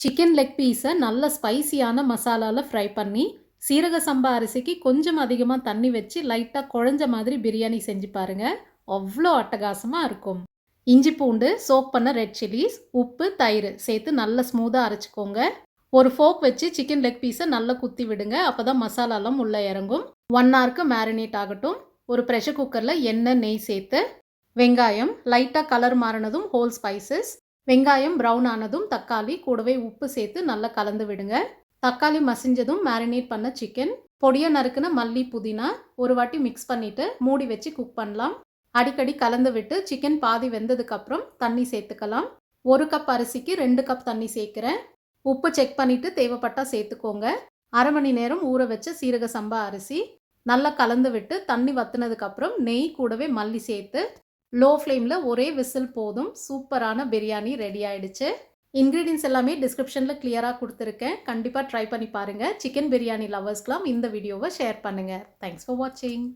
Chicken leg பீஸை நல்ல ஸ்பைசியான மசாலாவில் ஃப்ரை பண்ணி சீரக சம்பா அரிசிக்கு கொஞ்சம் அதிகமாக தண்ணி வச்சு லைட்டாக குழஞ்ச மாதிரி பிரியாணி செஞ்சு பாருங்கள். அவ்வளோ அட்டகாசமாக இருக்கும். இஞ்சி பூண்டு, சோக் பண்ண ரெட் சில்லிஸ், உப்பு, தயிர் சேர்த்து நல்லா ஸ்மூத்தாக அரைச்சிக்கோங்க. ஒரு ஃபோக் வச்சு சிக்கன் லெக் பீஸை நல்லா குத்தி விடுங்க. அப்போ தான் மசாலாலாம் உள்ளே இறங்கும். 1 ஹவருக்கு மேரினேட் ஆகட்டும். ஒரு ப்ரெஷர் குக்கரில் எண்ணெய், நெய் சேர்த்து வெங்காயம் லைட்டாக கலர் மாறினதும் ஹோல் ஸ்பைசஸ், வெங்காயம் ப்ரௌன் ஆனதும் தக்காளி கூடவே உப்பு சேர்த்து நல்லா கலந்து விடுங்க. தக்காளி மசிஞ்சதும் மேரினேட் பண்ண சிக்கன், பொடியாக நறுக்குன மல்லி, புதினா ஒரு வாட்டி மிக்ஸ் பண்ணிவிட்டு மூடி வச்சு குக் பண்ணலாம். அடிக்கடி கலந்து விட்டு சிக்கன் பாதி வெந்ததுக்கப்புறம் தண்ணி சேர்த்துக்கலாம். 1 கப் அரிசிக்கு 2 கப் தண்ணி சேர்க்குறேன். உப்பு செக் பண்ணிவிட்டு தேவைப்பட்டால் சேர்த்துக்கோங்க. அரை மணி நேரம் ஊற வச்ச சீரக சம்பா அரிசி நல்லா கலந்து விட்டு தண்ணி வற்றினதுக்கப்புறம் நெய் கூடவே மல்லி சேர்த்து லோ ஃப்ளேமில் ஒரே விசில் போதும். சூப்பரான பிரியாணி ரெடி ஆயிடுச்சு. இன்க்ரீடியன்ஸ் எல்லாமே டிஸ்கிரிப்ஷனில் கிளியராக கொடுத்துருக்கேன். கண்டிப்பாக ட்ரை பண்ணி பாருங்கள். சிக்கன் பிரியாணி லவர்ஸ்க்கெலாம் இந்த வீடியோவை ஷேர் பண்ணுங்கள். தேங்க்ஸ் ஃபார் வாட்சிங்.